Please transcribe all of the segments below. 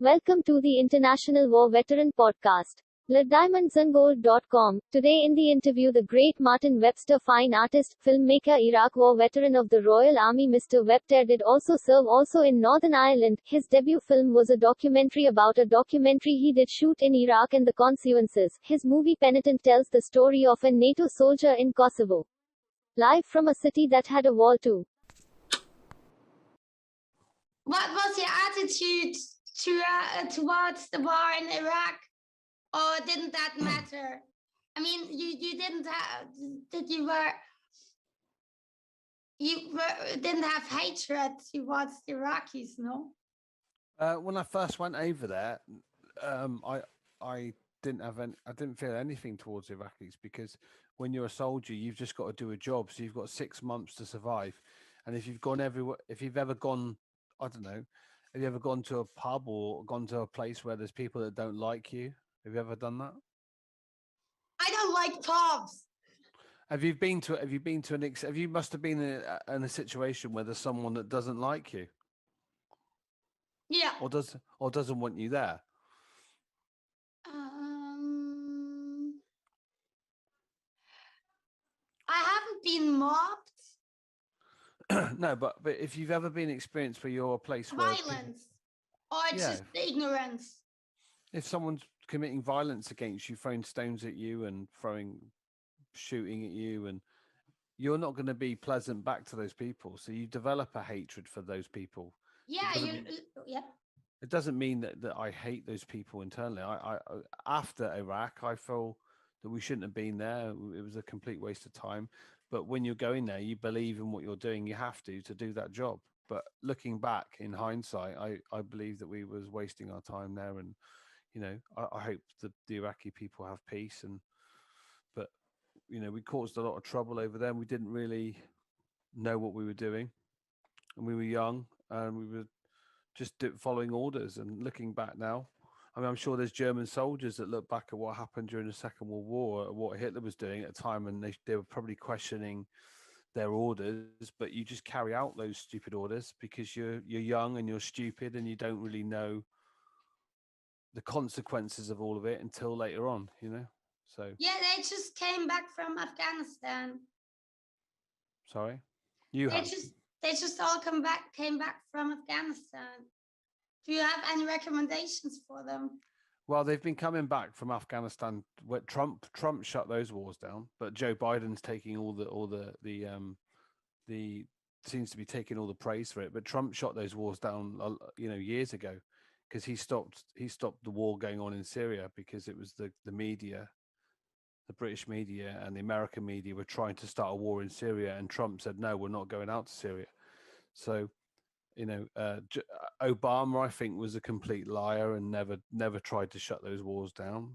Welcome to the International War Veteran Podcast. LeDiamondsandGold.com. Today in the interview, the great Martin Webster, fine artist, filmmaker, Iraq War veteran of the Royal Army. Mr. Webster did also serve in Northern Ireland. His debut film was a documentary about a documentary he did shoot in Iraq and the consequences. His movie Penitent tells the story of a NATO soldier in Kosovo. Live from a city that had a wall too. What was your attitude towards the war in Iraq? Or didn't that matter? I mean, you didn't have didn't have hatred towards the Iraqis, no? When I first went over there, I didn't feel anything towards Iraqis, because when you're a soldier, you've just got to do a job. So you've got 6 months to survive. And if you've gone everywhere, if you've ever gone, I don't know, have you ever gone to a pub or gone to a place where there's people that don't like you? Have you ever done that? I don't like pubs. Have you must have been in a situation where there's someone that doesn't like you? Yeah. Or doesn't want you there? I haven't been mobbed. No, but if you've ever been experienced where you're a place where violence or just ignorance. If someone's committing violence against you, throwing stones at you and shooting at you, and you're not going to be pleasant back to those people, so you develop a hatred for those people. Yeah, it doesn't mean that I hate those people internally. I after Iraq, I feel that we shouldn't have been there. It was a complete waste of time. But when you're going there, you believe in what you're doing. You have to do that job. But looking back in hindsight, I believe that we was wasting our time there. And I hope that the Iraqi people have peace. But we caused a lot of trouble over there. We didn't really know what we were doing, and we were young, and we were just following orders. And looking back now, I mean, I'm sure there's German soldiers that look back at what happened during the Second World War, what Hitler was doing at the time, and they were probably questioning their orders. But you just carry out those stupid orders because you're young and you're stupid, and you don't really know the consequences of all of it until later on, So yeah, they just came back from Afghanistan. Sorry, they just all came back from Afghanistan. Do you have any recommendations for them? Well, they've been coming back from Afghanistan. Where Trump shut those wars down, but Joe Biden's taking all the seems to be taking all the praise for it. But Trump shot those wars down, years ago, because he stopped the war going on in Syria, because it was the media, the British media and the American media were trying to start a war in Syria, and Trump said, no, we're not going out to Syria. So Obama, I think, was a complete liar and never tried to shut those wars down.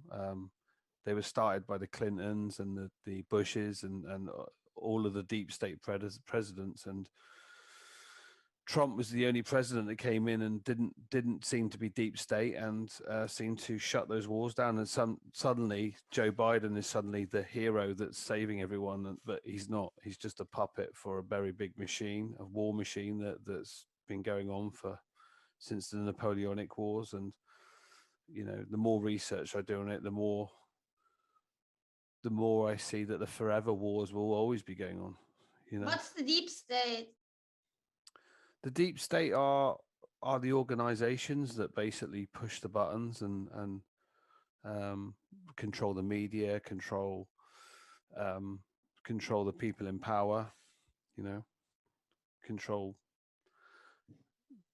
They were started by the Clintons and the Bushes and all of the deep state presidents, and Trump was the only president that came in and didn't seem to be deep state and seemed to shut those wars down. And suddenly Joe Biden is suddenly the hero that's saving everyone, but he's not. He's just a puppet for a very big machine, a war machine that's been going on since the Napoleonic Wars. And the more research I do on it, the more I see that the forever wars will always be going on. What's the deep state? The deep state are the organizations that basically push the buttons and control the media, control the people in power, control.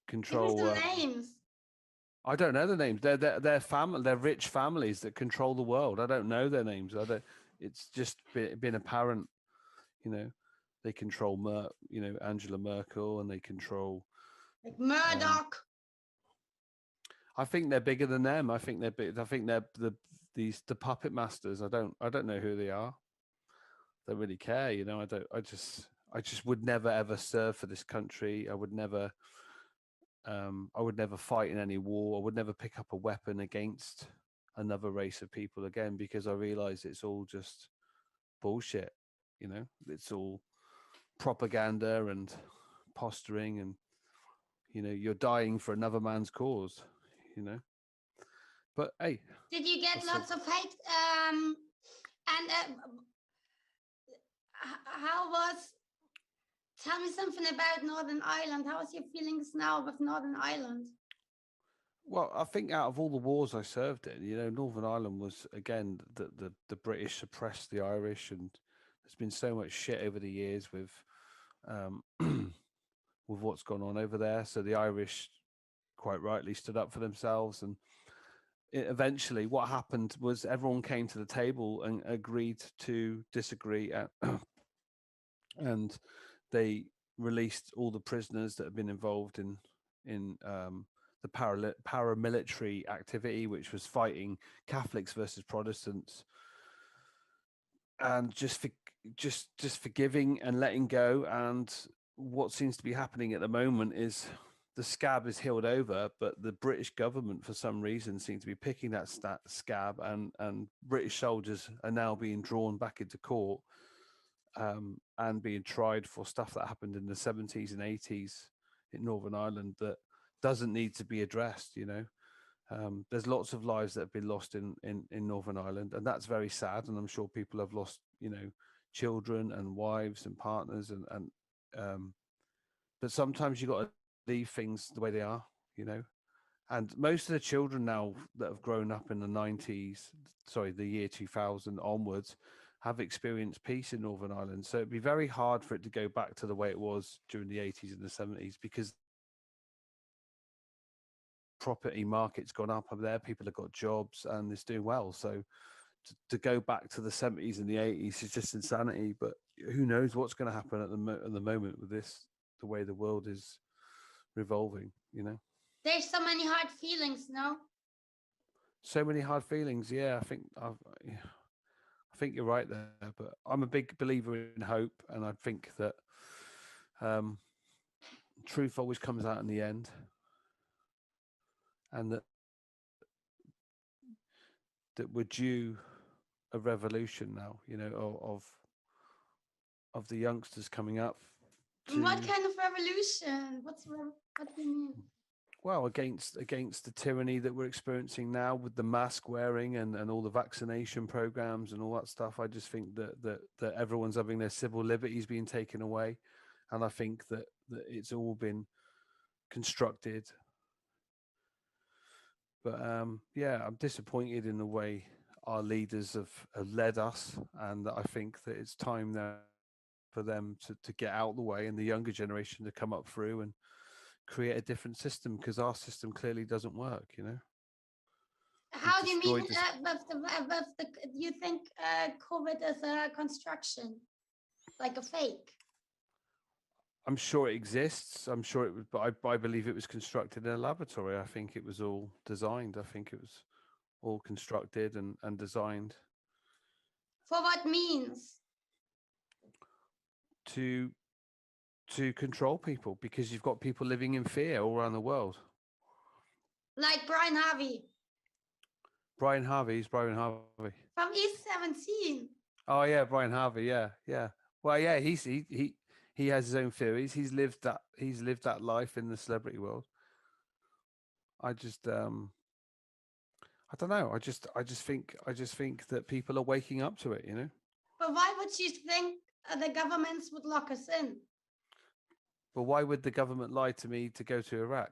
Give me some names. I don't know the names. They're rich families that control the world. I don't know their names. It's just been apparent, They control Angela Merkel, and they control like Murdoch. I think they're bigger than them. I think they're big. I think they're the puppet masters. I don't know who they are. Don't really care, I just would never ever serve for this country. I would never fight in any war. I would never pick up a weapon against another race of people again, because I realize it's all just bullshit. It's all propaganda and posturing, and you're dying for another man's cause. But hey, Did you get that's lots of hate? And how was? Tell me something about Northern Ireland. How was your feelings now with Northern Ireland? well, I think out of all the wars I served in, Northern Ireland was again the British suppressed the Irish, and there's been so much shit over the years with um, with what's gone on over there. So the Irish, quite rightly, stood up for themselves, and eventually, what happened was everyone came to the table and agreed to disagree, and they released all the prisoners that have been involved in the paramilitary activity, which was fighting Catholics versus Protestants, and just forgiving and letting go. And what seems to be happening at the moment is the scab is healed over, but the British government, for some reason, seems to be picking that scab, and British soldiers are now being drawn back into court, and being tried for stuff that happened in the 70s and 80s in Northern Ireland that doesn't need to be addressed. There's lots of lives that have been lost in Northern Ireland, and that's very sad. And I'm sure people have lost, children and wives and partners, and but sometimes you got to leave things the way they are, And most of the children now that have grown up in the 90s, sorry, the year 2000 onwards, have experienced peace in Northern Ireland. So it'd be very hard for it to go back to the way it was during the 80s and the 70s, because property market's gone up there, people have got jobs and it's doing well. So to go back to the 70s and the 80s is just insanity. But who knows what's going to happen at the moment with this, the way the world is revolving, There's so many hard feelings, no? So many hard feelings. Yeah, I think you're right there, but I'm a big believer in hope, and I think that um, truth always comes out in the end, and that we're due a revolution now, of the youngsters coming up to, What kind of revolution? What do you mean? well, against the tyranny that we're experiencing now with the mask wearing and all the vaccination programs and all that stuff. I just think that everyone's having their civil liberties being taken away, and I think that it's all been constructed. But yeah, I'm disappointed in the way our leaders have led us, and I think that it's time now for them to get out of the way, and the younger generation to come up through and create a different system, because our system clearly doesn't work. How do you mean destroyed do you think COVID is a construction, like a fake? I'm sure it exists. I'm sure it was, but I believe it was constructed in a laboratory. I think it was all designed. I think it was all constructed and designed For what means? to control people, because you've got people living in fear all around the world. Like Brian Harvey Brian Harvey's Brian Harvey. from East 17. Oh yeah, Brian Harvey. Yeah, yeah. Well, yeah, he has his own theories. He's lived that life in the celebrity world. I just I don't know. I just think that people are waking up to it. But why would you think the governments would lock us in? But why would the government lie to me to go to Iraq?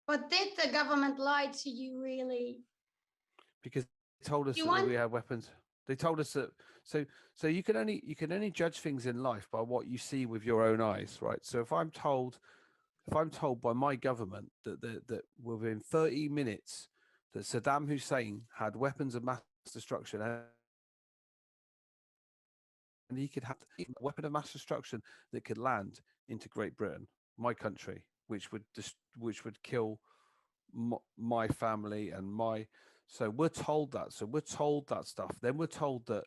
But did the government lie to you, really? Because they told us You that want- we had weapons. They told us that. So you can only judge things in life by what you see with your own eyes, right? So if I'm told by my government that within 30 minutes that Saddam Hussein had weapons of mass destruction, and he could have a weapon of mass destruction that could land into Great Britain, my country, which would kill my family and my. So we're told that. So we're told that stuff. Then we're told that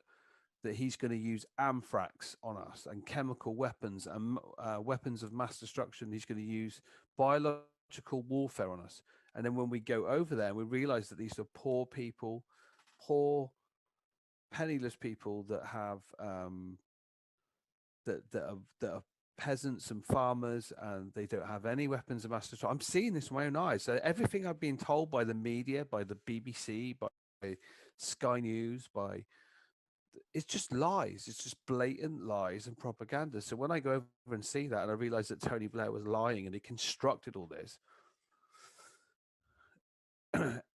he's going to use anthrax on us and chemical weapons and weapons of mass destruction. He's going to use biological warfare on us. And then when we go over there, we realize that these are poor people, poor, penniless people that have that are peasants and farmers, and they don't have any weapons of mass destruction. I'm seeing this with my own eyes. So everything I've been told by the media, by the BBC, by Sky News, by it's just lies. It's just blatant lies and propaganda. So when I go over and see that, and I realize that Tony Blair was lying and he constructed all this,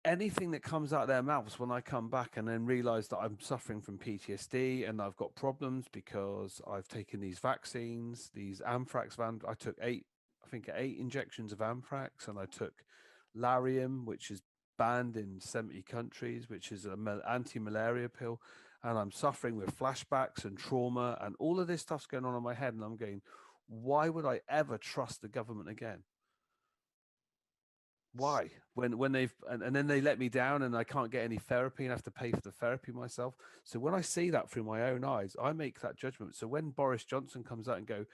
anything that comes out of their mouths when I come back and then realize that I'm suffering from PTSD and I've got problems because I've taken these vaccines, these anthrax I took eight injections of anthrax, and I took Lariam, which is banned in 70 countries, which is an anti-malaria pill, and I'm suffering with flashbacks and trauma, and all of this stuff's going on in my head, and I'm going, why would I ever trust the government again? Why? When they've and then they let me down and I can't get any therapy and have to pay for the therapy myself. So when I see that through my own eyes, I make that judgment. So when Boris Johnson comes out and go,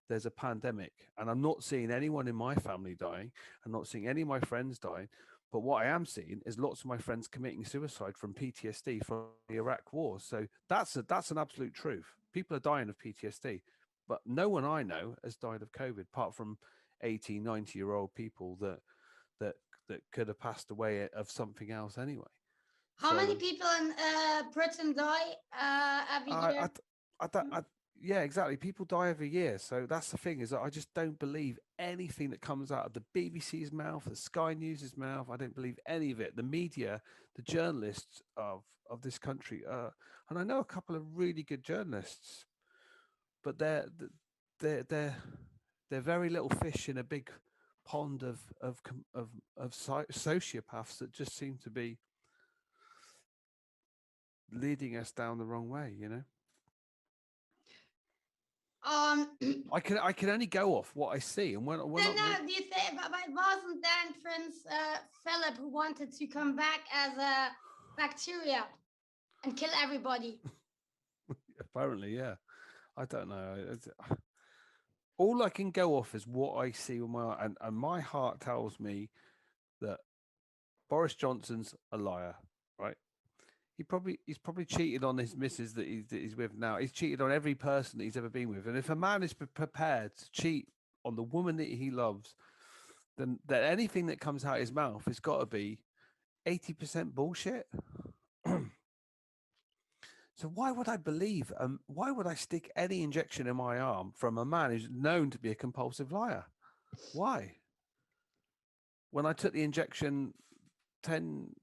there's a pandemic, and I'm not seeing anyone in my family dying, I'm not seeing any of my friends dying, but what I am seeing is lots of my friends committing suicide from PTSD from the Iraq war. So that's an absolute truth. People are dying of PTSD, but no one I know has died of COVID, apart from 80, 90-year-old people that could have passed away of something else anyway. How many people in Britain die every year? Yeah, exactly. People die every year. So that's the thing, is that I just don't believe anything that comes out of the BBC's mouth, the Sky News's mouth. I don't believe any of it. The media, the journalists of this country, and I know a couple of really good journalists, but they're very little fish in a big pond of sociopaths that just seem to be leading us down the wrong way, you know. I can only go off what I see, and when do you think, but it wasn't then Prince Philip who wanted to come back as a bacteria and kill everybody? Apparently, yeah. I don't know. All I can go off is what I see with my eye, and my heart tells me that Boris Johnson's a liar, right? He's probably cheated on his missus that he's with now. He's cheated on every person that he's ever been with. And if a man is prepared to cheat on the woman that he loves, then that anything that comes out of his mouth has got to be 80% bullshit. So why would I believe? Why would I stick any injection in my arm from a man who's known to be a compulsive liar? Why? When I took the injection 10,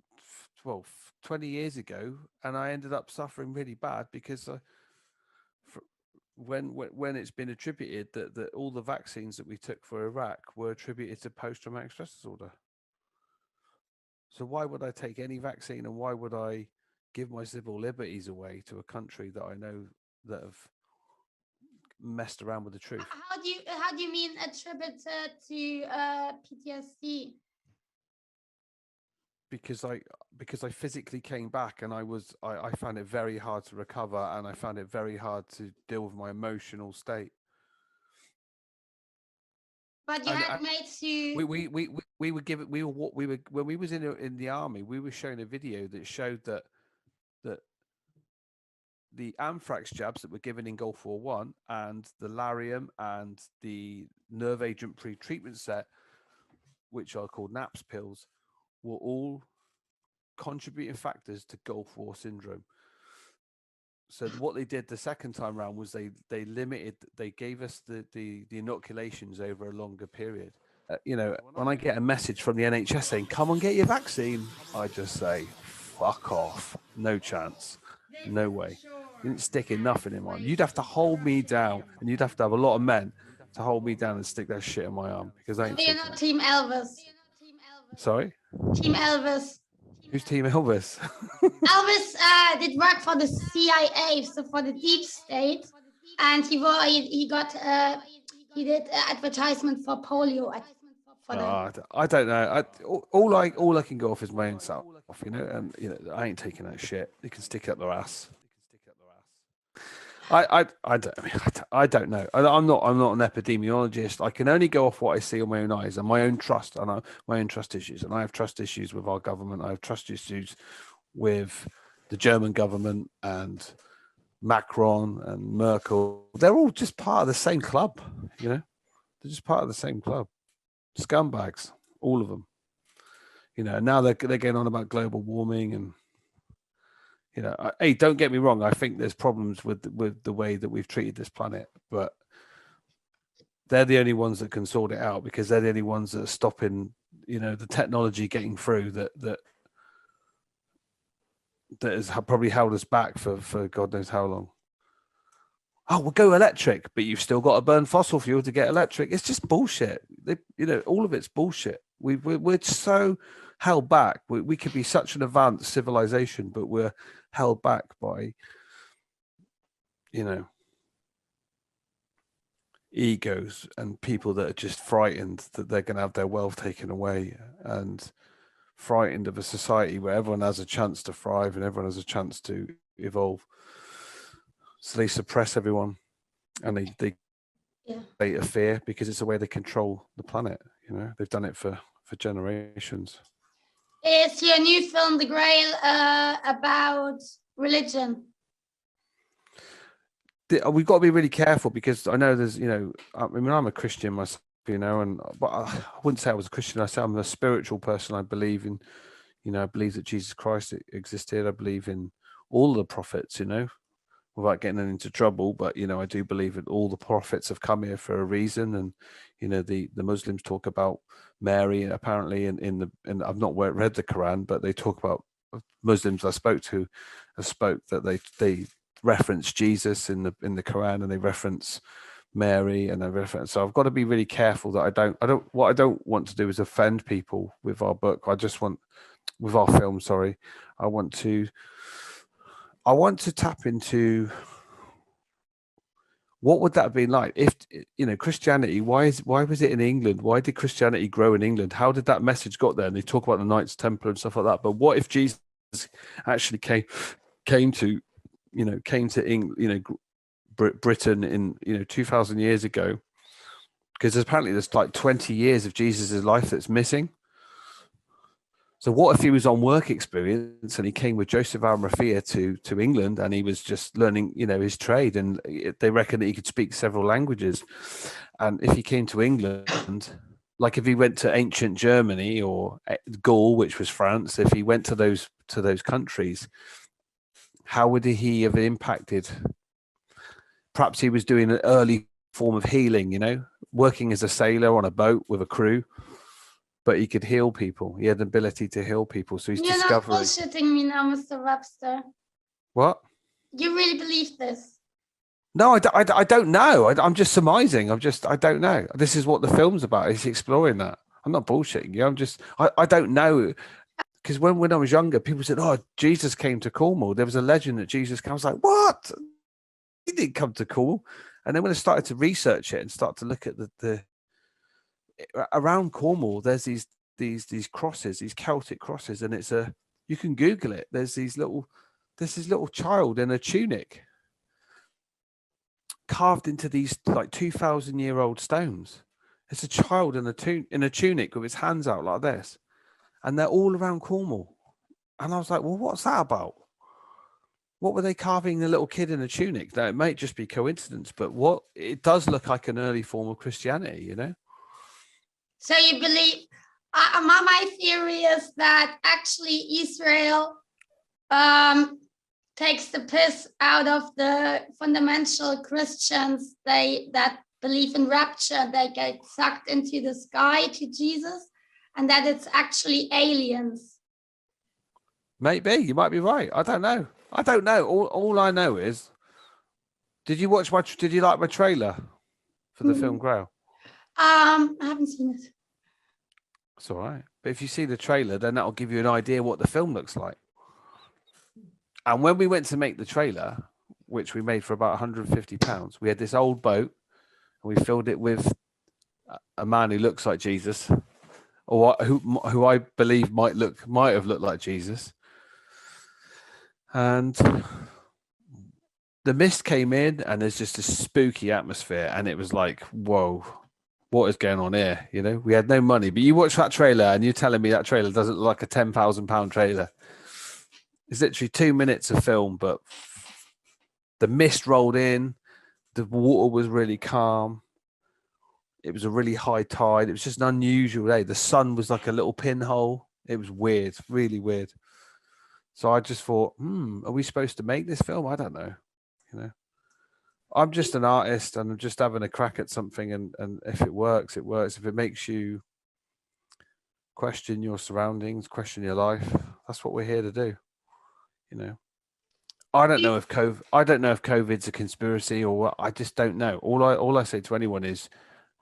12, 20 years ago, and I ended up suffering really bad because when it's been attributed that all the vaccines that we took for Iraq were attributed to post-traumatic stress disorder. So why would I take any vaccine, and why would I give my civil liberties away to a country that I know that have messed around with the truth? How do you mean attributed to PTSD? Because I physically came back, and I found it very hard to recover, and I found it very hard to deal with my emotional state. But you had mates who we were given when we was in the army, we were shown a video that showed that the anthrax jabs that were given in Gulf War One, and the Lariam and the nerve agent pre-treatment set, which are called NAPS pills, were all contributing factors to Gulf War syndrome. So what they did the second time around was they gave us the inoculations over a longer period. You know, when I get a message from the NHS saying, come and get your vaccine, I just say, fuck off. No chance. No way. You didn't stick nothing in my arm. You'd have to hold me down, and you'd have to have a lot of men to hold me down and stick that shit in my arm, because I ain't you're not Team Elvis. Sorry? Team Elvis. Who's Team Elvis? Elvis did work for the CIA, so for the deep state, and he did advertisement for polio. I don't know. All I can go off is my own self, you know, and you know I ain't taking that shit. You can stick it up their ass. I don't know. I'm not an epidemiologist. I can only go off what I see on my own eyes and my own trust, and my own trust issues. And I have trust issues with our government. I have trust issues with the German government and Macron and Merkel, they're all just part of the same club, you know? They're just part of the same club. Scumbags, all of them. You know, and now they're getting on about global warming and, you know, hey, don't get me wrong. I think there's problems with the way that we've treated this planet, but they're the only ones that can sort it out, because they're the only ones that are stopping, you know, the technology getting through that has probably held us back for God knows how long. Oh, we'll go electric, but you've still got to burn fossil fuel to get electric. It's just bullshit. You know, all of it's bullshit. We're so held back. We could be such an advanced civilization, but we're held back by, you know, egos and people that are just frightened that they're going to have their wealth taken away, and frightened of a society where everyone has a chance to thrive and everyone has a chance to evolve. So they suppress everyone, and they create a fear, because it's the way they control the planet. You know, they've done it for generations. Is your new film, The Grail, about religion? We've got to be really careful, because I know there's, you know, I mean, I'm a Christian myself, you know, but I wouldn't say I was a Christian. I say I'm a spiritual person. I believe in, you know, I believe that Jesus Christ existed. I believe in all the prophets, you know, without getting into trouble. But, you know, I do believe that all the prophets have come here for a reason. And, you know, the Muslims talk about Mary apparently in I've not read the Quran, but they talk about Muslims I spoke to that they reference Jesus in the Quran, and they reference Mary, and they reference. So I've got to be really careful that what I don't want to do is offend people with our book. I just want, with our film, sorry, I want to tap into what would that have been like if, you know, Christianity, why was it in England? Why did Christianity grow in England? How did that message got there? And they talk about the Knights Templar and stuff like that. But what if Jesus actually came to England, you know, Britain in, you know, 2,000 years ago? Because apparently there's like 20 years of Jesus's life that's missing. So what if he was on work experience and he came with Joseph Arimathea to England, and he was just learning, you know, his trade, and they reckon that he could speak several languages. And if he came to England, like if he went to ancient Germany or Gaul, which was France, if he went to those countries, how would he have impacted? Perhaps he was doing an early form of healing, you know, working as a sailor on a boat with a crew. But he could heal people. He had the ability to heal people. So he's discovering. You're not bullshitting me now, Mr. Webster. What? You really believe this? No, I don't know. I'm just surmising. I don't know. This is what the film's about. It's exploring that. I'm not bullshitting you. I don't know. Because when I was younger, people said, oh, Jesus came to Cornwall. There was a legend that Jesus came. I was like, what? He didn't come to Cornwall. And then when I started to research it and start to look at the around Cornwall, there's these crosses, these Celtic crosses, and you can Google it. There's this little child in a tunic carved into these like 2,000-year-old stones. It's a child in a tunic with his hands out like this, and they're all around Cornwall. And I was like, well, what's that about? What were they carving the little kid in a tunic? Now, it might just be coincidence, but it does look like an early form of Christianity, you know? So you believe, my theory is that actually Israel takes the piss out of the fundamental Christians that believe in rapture. They get sucked into the sky to Jesus, and that it's actually aliens. Maybe, you might be right. I don't know. All I know is, did you like my trailer for the film Grail? I haven't seen it. It's all right. But if you see the trailer, then that'll give you an idea what the film looks like. And when we went to make the trailer, which we made for about £150, we had this old boat, and we filled it with a man who looks like Jesus, or who I believe might have looked like Jesus. And the mist came in, and there's just a spooky atmosphere, and it was like, whoa, what is going on here? You know, we had no money, but you watch that trailer and you're telling me that trailer doesn't look like a £10,000 trailer. It's literally 2 minutes of film, but the mist rolled in, the water was really calm. It was a really high tide. It was just an unusual day. The sun was like a little pinhole. It was weird, really weird. So I just thought, are we supposed to make this film? I don't know. You know, I'm just an artist and I'm just having a crack at something. And if it works, it works. If it makes you question your surroundings, question your life, that's what we're here to do. You know, I don't know if COVID's a conspiracy or what. I just don't know. All I say to anyone is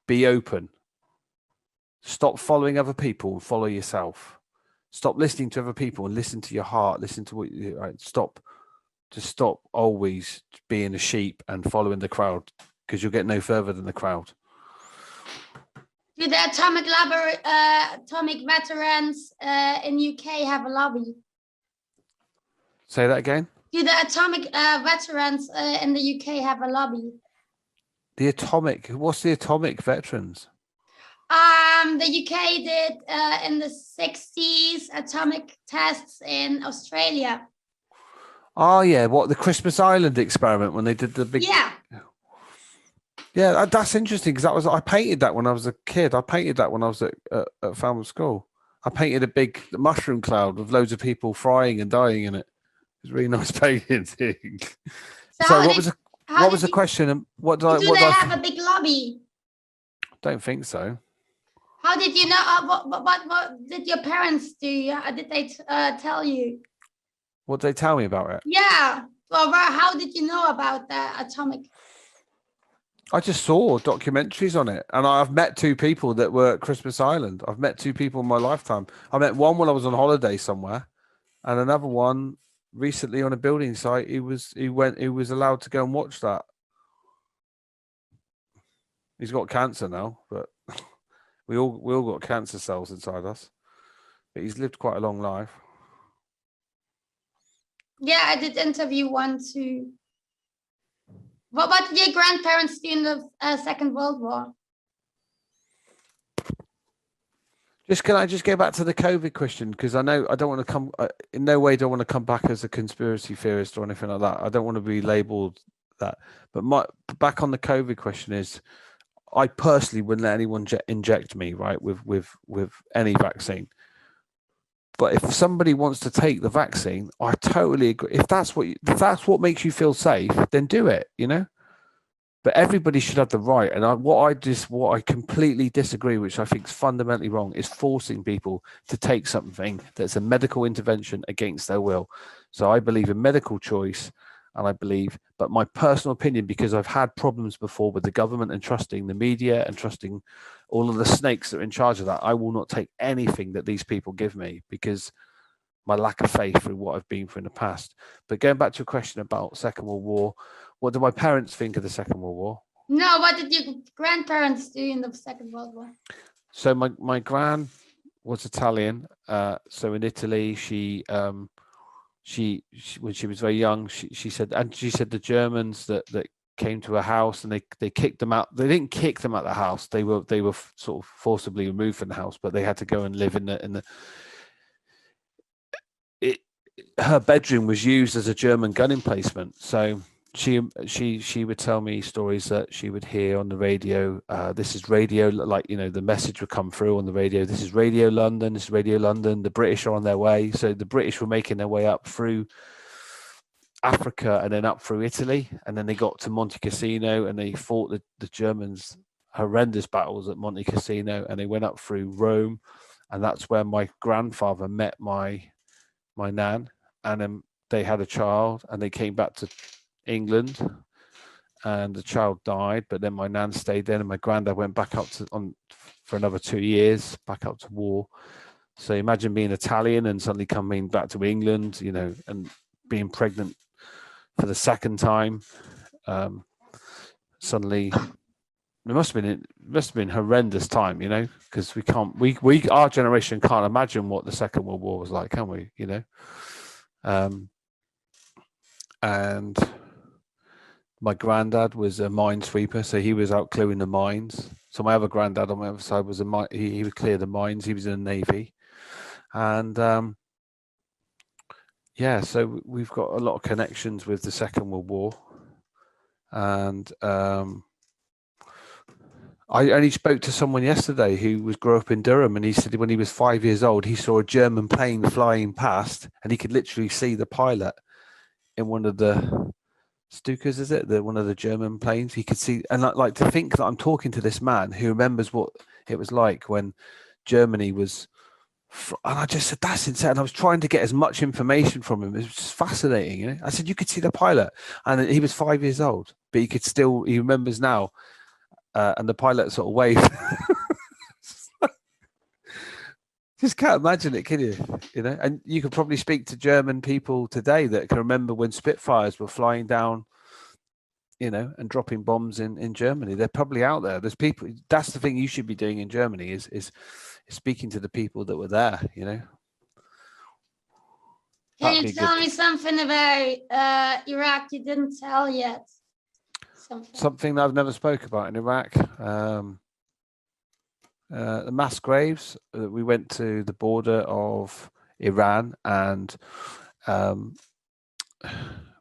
be open. Stop following other people and follow yourself. Stop listening to other people and listen to your heart. Listen to what you right. Stop always being a sheep and following the crowd, because you'll get no further than the crowd. Do the atomic veterans in UK have a lobby? Say that again. Do the atomic veterans in the UK have a lobby? What's the atomic veterans? The UK did in the 60s atomic tests in Australia. Oh yeah, what, the Christmas Island experiment when they did the big. Yeah, that's interesting, because I painted that when I was a kid. I painted that when I was at Falmouth School. I painted a big mushroom cloud with loads of people frying and dying in it. It was a really nice painting. So what was the question? What do they have a big lobby? Don't think so. How did you know? What did your parents do? Did they tell you? What did they tell me about it? Yeah. Well, how did you know about the atomic? I just saw documentaries on it, and I've met two people that were at Christmas Island. I've met two people in my lifetime. I met one when I was on holiday somewhere, and another one recently on a building site. He was allowed to go and watch that. He's got cancer now, but we all got cancer cells inside us. But he's lived quite a long life. Yeah, I did interview one too. What did your grandparents do in the Second World War? Can I just go back to the COVID question? Because I know I don't want to come, in no way do I want to come back as a conspiracy theorist or anything like that. I don't want to be labelled that. But back on the COVID question is, I personally wouldn't let anyone inject me, right, with any vaccine. But if somebody wants to take the vaccine, I totally agree. If that's what makes you feel safe, then do it, you know. But everybody should have the right. And what I completely disagree, which I think is fundamentally wrong, is forcing people to take something that's a medical intervention against their will. So I believe in medical choice, but my personal opinion, because I've had problems before with the government and trusting the media and trusting all of the snakes that are in charge of that, I will not take anything that these people give me, because my lack of faith through what I've been through in the past. But going back to your question about Second World War, what do my parents think of the Second World War? No, what did your grandparents do in the Second World War? So my gran was Italian. So in Italy, she when she was very young, she said the Germans that came to her house and they kicked them out. They didn't kick them out of the house. They were sort of forcibly removed from the house, but they had to go and live in the. Her bedroom was used as a German gun emplacement. So she would tell me stories that she would hear on the radio. This is radio, like, you know, the message would come through on the radio. This is Radio London. This is Radio London. The British are on their way. So the British were making their way up through Africa and then up through Italy, and then they got to Monte Cassino and they fought the Germans horrendous battles at Monte Cassino, and they went up through Rome, and that's where my grandfather met my nan, and then they had a child, and they came back to England, and the child died, but then my nan stayed there, and my granddad went back up for another 2 years, back up to war. So imagine being Italian and suddenly coming back to England, you know, and being pregnant for the second time. Suddenly, it must have been horrendous time, you know, because our generation can't imagine what the Second World War was like, can we? You know, and my granddad was a minesweeper, so he was out clearing the mines. So my other granddad on my other side was he would clear the mines. He was in the Navy, and yeah, so we've got a lot of connections with the Second World War. And I only spoke to someone yesterday who grew up in Durham, and he said when he was 5 years old, he saw a German plane flying past, and he could literally see the pilot in one of the Stukas, is it? One of the German planes. He could see, and like to think that I'm talking to this man who remembers what it was like when Germany was. And I just said, that's insane. And I was trying to get as much information from him. It was just fascinating. You know? I said, you could see the pilot, and he was 5 years old, but he remembers now. And the pilot sort of waved. Just can't imagine it, can you? You know, and you could probably speak to German people today that can remember when Spitfires were flying down, you know, and dropping bombs in Germany. They're probably out there. There's people. That's the thing you should be doing in Germany is speaking to the people that were there. You know. Can you tell me something about Iraq you didn't tell yet? Something that I've never spoke about in Iraq. The mass graves. We went to the border of Iran, and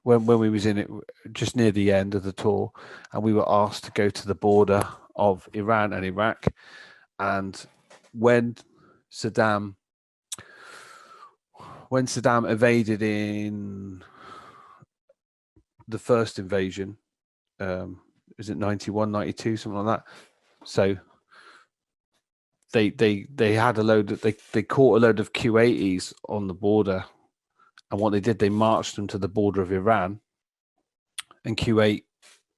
when we was in it, just near the end of the tour, and we were asked to go to the border of Iran and Iraq. And when Saddam evaded in the first invasion, is it 91, 92, something like that? So they had a load of, they caught a load of Q80s on the border, and what they did, they marched them to the border of Iran. And Q8,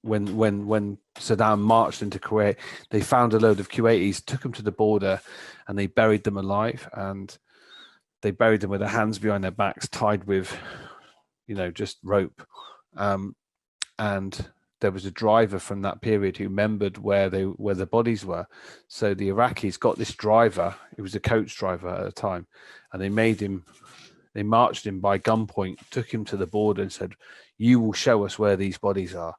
when Saddam marched into Kuwait, they found a load of Q80s, took them to the border, and they buried them alive. And they buried them with their hands behind their backs, tied with, you know, just rope. And there was a driver from that period who remembered where the bodies were. So the Iraqis got this driver. It was a coach driver at the time, and they marched him by gunpoint, took him to the border, and said, "You will show us where these bodies are."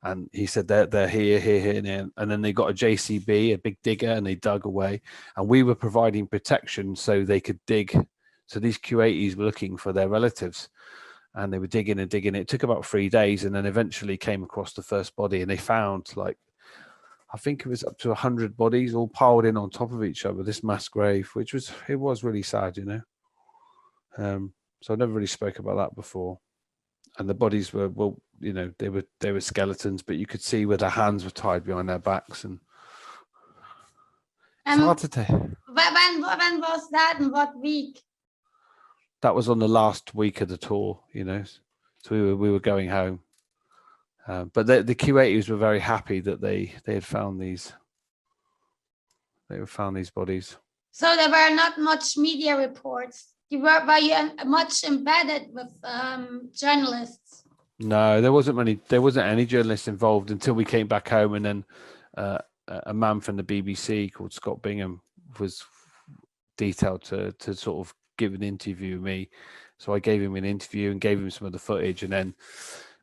And he said, "They're here, here, here, and here." And then they got a JCB, a big digger, and they dug away. And we were providing protection so they could dig. So these Q80s were looking for their relatives, and they were digging and digging. It took about 3 days, and then eventually came across the first body, and they found, like, I think it was up to 100 bodies all piled in on top of each other, this mass grave, it was really sad, you know. So I never really spoke about that before. And the bodies were, well, you know, they were skeletons, but you could see where their hands were tied behind their backs, and it's hard to tell. When was that, and what week? That was on the last week of the tour, you know. So we were going home, but the Q80s were very happy that they had found these. They had found these bodies. So there were not much media reports. Were you much embedded with journalists? No, there wasn't any journalists involved until we came back home, and then a man from the BBC called Scott Bingham was detailed to sort of give an interview with me. So I gave him an interview and gave him some of the footage, and then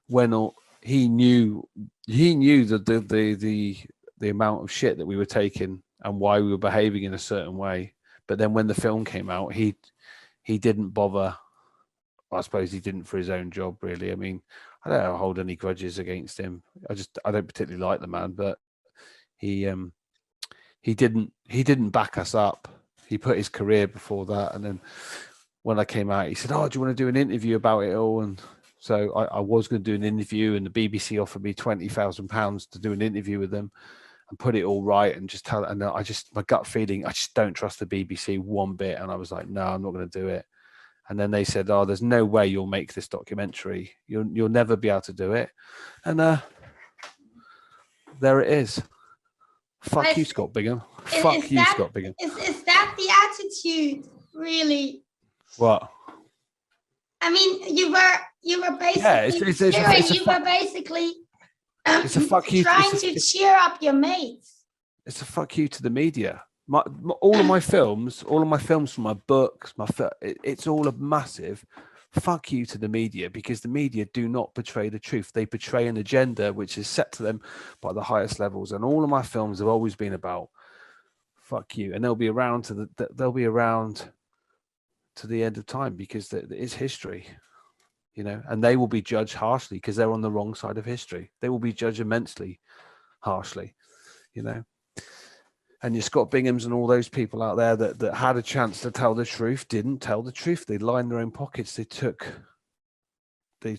when he knew the amount of shit that we were taking and why we were behaving in a certain way. But then when the film came out, he didn't bother. I suppose he didn't for his own job, really. I mean, I don't hold any grudges against him. I don't particularly like the man, but he didn't back us up. He put his career before that. And then when I came out, he said, "Oh, do you want to do an interview about it all?" And so I was going to do an interview, and the BBC offered me £20,000 to do an interview with them and put it all right and just tell. And my gut feeling, I just don't trust the BBC one bit. And I was like, no, I'm not going to do it. And then they said, "Oh, there's no way you'll make this documentary. You'll never be able to do it." And there it is. Fuck you, Scott Bingham. Fuck you, Scott Bingham. Is that the attitude, really? What? I mean, you were basically it's a fuck you. Trying to cheer up your mates. It's a fuck you to the media. All of my films from my books, it's all a massive fuck you to the media, because the media do not portray the truth. They portray an agenda which is set to them by the highest levels. And all of my films have always been about fuck you, and they'll be around to the end of time, because it's history. you know, and they will be judged harshly because they're on the wrong side of history. They will be judged immensely harshly, you know. And your Scott Binghams and all those people out there that had a chance to tell the truth didn't tell the truth. They lined their own pockets. They took the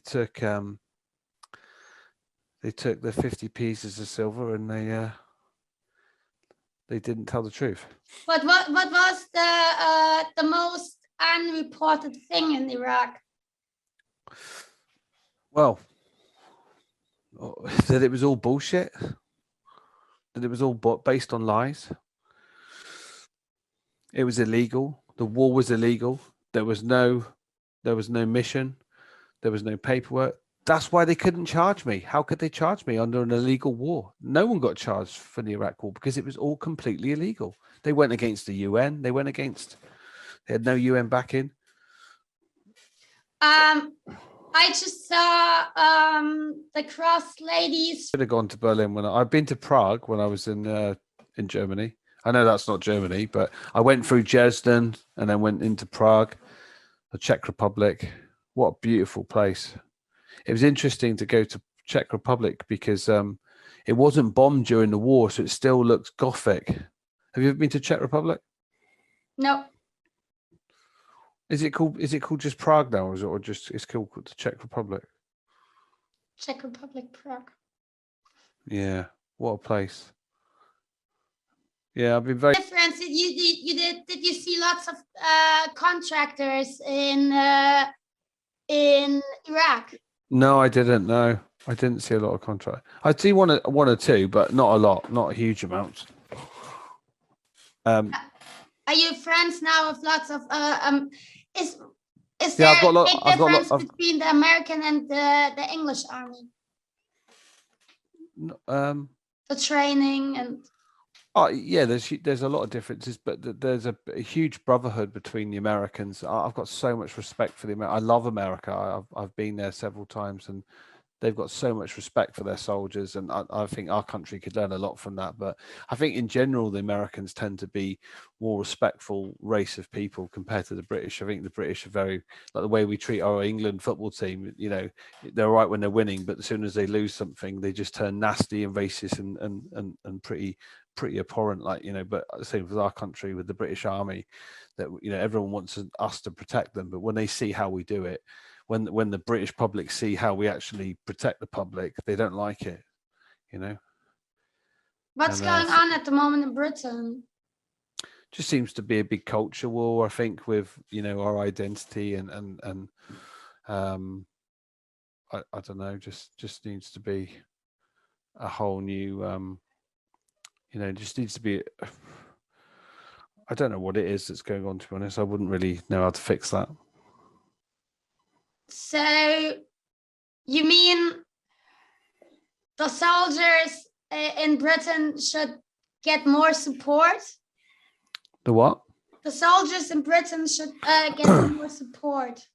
50 pieces of silver and they didn't tell the truth. But what was the most unreported thing in Iraq? Well, that it was all bullshit. That it was all based on lies. It was illegal. The war was illegal. There was no mission. There was no paperwork. That's why they couldn't charge me. How could they charge me under an illegal war? No one got charged for the Iraq war because it was all completely illegal. They went against the UN. They had no UN backing. I just saw the cross ladies. Should have gone to Berlin I've been to Prague when I was in Germany. I know that's not Germany, but I went through Dresden and then went into Prague, the Czech Republic. What a beautiful place. It was interesting to go to Czech Republic because it wasn't bombed during the war, so it still looks Gothic. Have you ever been to Czech Republic? No. Is it called just Prague now, or just it's called the Czech Republic? Czech Republic, Prague. Yeah, what a place. Yeah, I've been very difference. Did you see lots of contractors in Iraq? No, I didn't. No, I didn't see a lot of contract. I see one or two, but not a lot, not huge amounts. Are you friends now with lots of is Yeah, there a big difference between the American and the English army? The training and yeah, there's a lot of differences, but there's a huge brotherhood between the Americans. I've got so much respect for the Americans. I love America. I've been there several times, and they've got so much respect for their soldiers, and I think our country could learn a lot from that. But I think in general, the Americans tend to be more respectful race of people compared to the British. I think the British are very, like the way we treat our England football team, you know, they're all right when they're winning, but as soon as they lose something, they just turn nasty and racist and pretty abhorrent, like, you know. But the same with our country, with the British Army, that, you know, everyone wants us to protect them, but when they see how we do it, when the British public see how we actually protect the public, they don't like it, you know. What's going on at the moment in Britain? Just seems to be a big culture war, I think, with, you know, our identity and I don't know, just needs to be a whole new you know, just needs to be, I don't know what it is that's going on, to be honest. I wouldn't really know how to fix that. So you mean the soldiers in Britain should get more support? The what? The soldiers in Britain should get more support.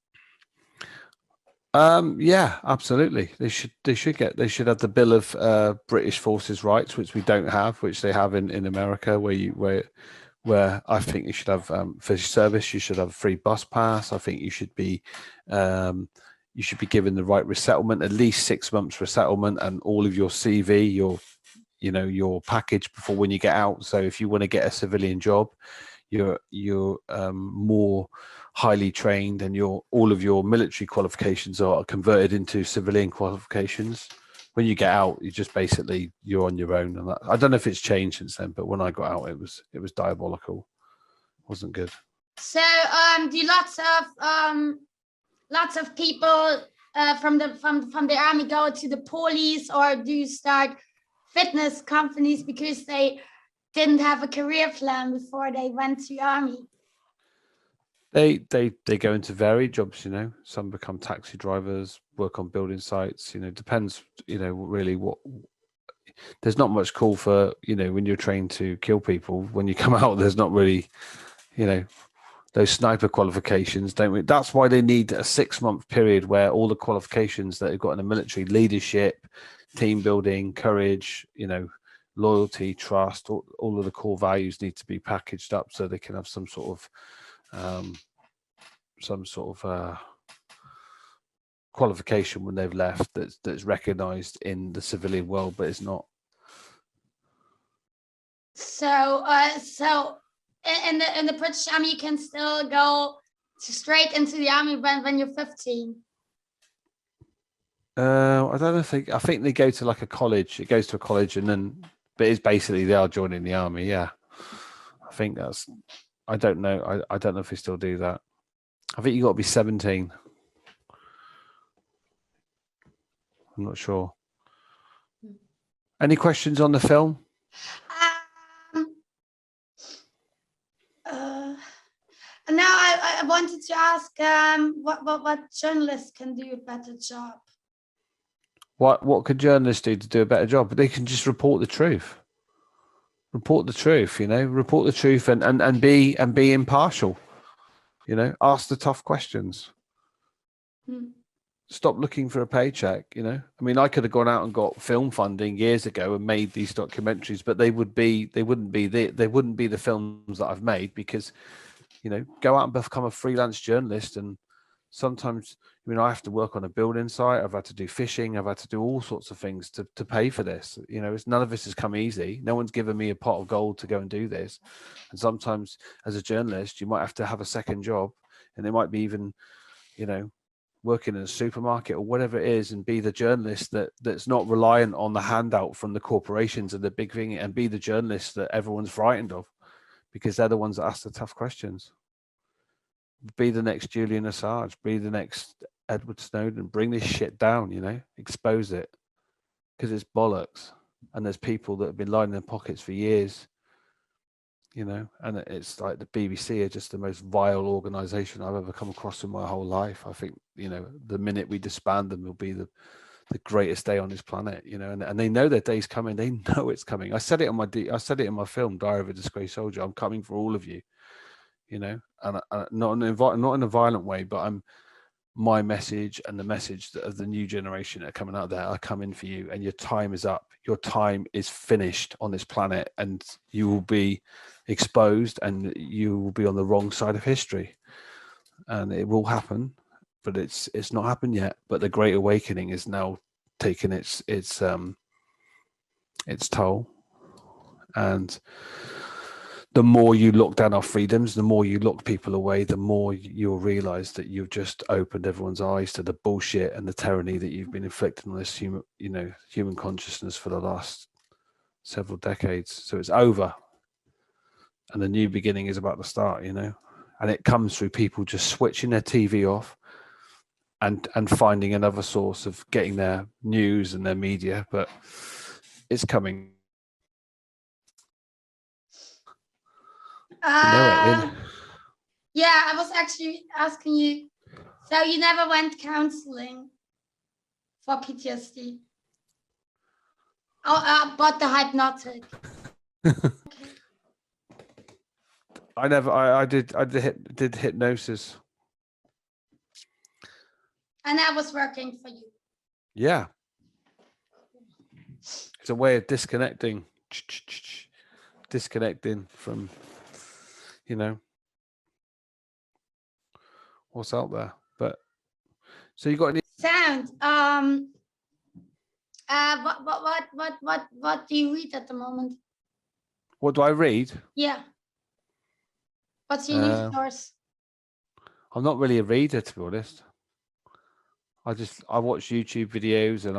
Yeah, absolutely. They should have the Bill of British Forces Rights, which we don't have, which they have in America, where I think you should have for service, you should have a free bus pass. I think you should be given the right resettlement, at least 6 months resettlement, and all of your CV, your package before when you get out. So if you want to get a civilian job, you're more highly trained, and all of your military qualifications are converted into civilian qualifications. When you get out, you're on your own. And I don't know if it's changed since then, but when I got out, it was diabolical. It wasn't good. So do lots of people from the army go to the police, or do you start fitness companies because they didn't have a career plan before they went to army? They go into varied jobs, you know. Some become taxi drivers, work on building sites, you know. Depends, you know, really what. There's not much call for, you know, when you're trained to kill people. When you come out, there's not really, you know, those sniper qualifications, don't we? That's why they need a 6-month period where all the qualifications that they've got in the military, leadership, team building, courage, you know, loyalty, trust, all of the core values need to be packaged up so they can have some sort of qualification when they've left that's recognized in the civilian world, but it's not. So in the British Army, you can still go straight into the army when you're 15. I don't think. I think they go to like a college. It goes to a college, and then, but it's basically they are joining the army. Yeah, I think that's. I don't know. I don't know if they still do that. I think you got to be 17. I'm not sure. Any questions on the film? Now I wanted to ask what journalists can do a better job. What could journalists do to do a better job? But they can just report the truth. Report the truth, report the truth and be impartial. Ask the tough questions. Stop looking for a paycheck. I mean, I could have gone out and got film funding years ago and made these documentaries, but they wouldn't be the films that I've made because, go out and become a freelance journalist. And sometimes, I have to work on a building site. I've had to do fishing. I've had to do all sorts of things to pay for this. None of this has come easy. No one's given me a pot of gold to go and do this. And sometimes as a journalist, you might have to have a second job, and it might be even, working in a supermarket or whatever it is, and be the journalist that's not reliant on the handout from the corporations and the big thing, and be the journalist that everyone's frightened of because they're the ones that ask the tough questions. Be the next Julian Assange, be the next Edward Snowden, bring this shit down, expose it, because it's bollocks. And there's people that have been lining their pockets for years, and it's like the BBC are just the most vile organization I've ever come across in my whole life. I think, the minute we disband them will be the greatest day on this planet, and they know their day's coming. They know it's coming. I said it in my film, Diary of a Disgraced Soldier. I'm coming for all of you. And not in a violent way, but my message and the message of the new generation that are coming out there are coming for you, and your time is up. Your time is finished on this planet, and you will be exposed, and you will be on the wrong side of history, and it will happen, but it's not happened yet. But the Great Awakening is now taking its toll, and the more you lock down our freedoms, the more you lock people away, the more you'll realize that you've just opened everyone's eyes to the bullshit and the tyranny that you've been inflicting on this human consciousness for the last several decades. So it's over, and the new beginning is about to start, and it comes through people just switching their TV off and finding another source of getting their news and their media, but it's coming. Yeah, I was actually asking you. So you never went counseling for PTSD? Oh, but the hypnotic. Okay. I did hypnosis. And that was working for you? Yeah. It's a way of disconnecting from, what's out there. But so you got any sound? What do you read at the moment? What do I read? Yeah. What's your news source? I'm not really a reader, to be honest. I watch YouTube videos, and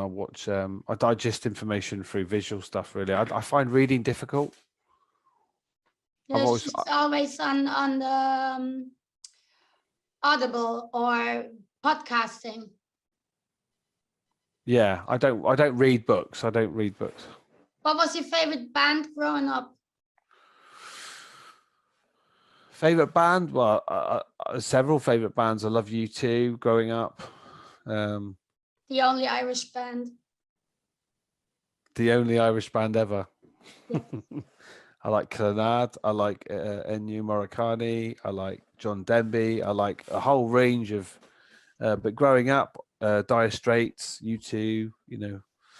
I digest information through visual stuff. Really, I find reading difficult. Yeah, she's always on the Audible or podcasting. Yeah, I don't read books. What was your favorite band growing up? Favorite band? Well, several favorite bands. I love U2 growing up. The only Irish band. The only Irish band ever. Yes. I like Clannad. I like Ennio Morricone. I like John Denby. I like a whole range of. But growing up, Dire Straits, U2,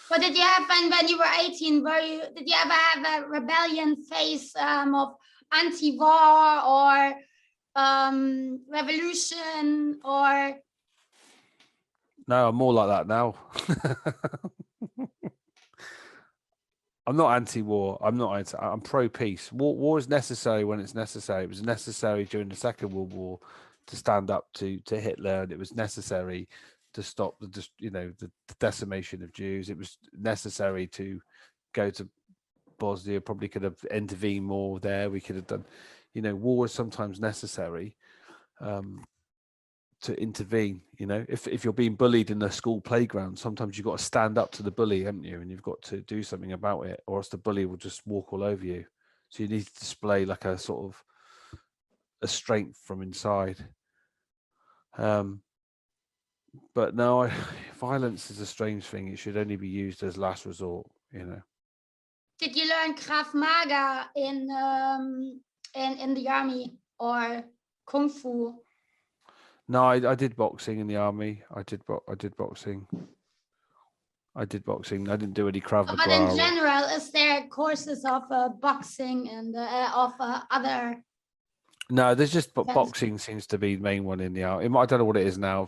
What did you have when you were 18? Did you ever have a rebellion phase of anti-war or revolution or? No, I'm more like that now. I'm not anti-war. I'm pro-peace. War is necessary when it's necessary. It was necessary during the Second World War to stand up to Hitler, and it was necessary to stop the decimation of Jews. It was necessary to go to Bosnia. Probably could have intervened more there. We could have done, war is sometimes necessary to intervene. If you're being bullied in the school playground, sometimes you've got to stand up to the bully, haven't you? And you've got to do something about it, or else the bully will just walk all over you. So you need to display like a sort of a strength from inside. But no, violence is a strange thing. It should only be used as last resort. Did you learn Krav Maga in the army or Kung Fu? No, I did boxing in the army. I did boxing. I didn't do any Krav Maga. But in general, is there courses of boxing and of other? No, there's just boxing seems to be the main one in the army. I don't know what it is now.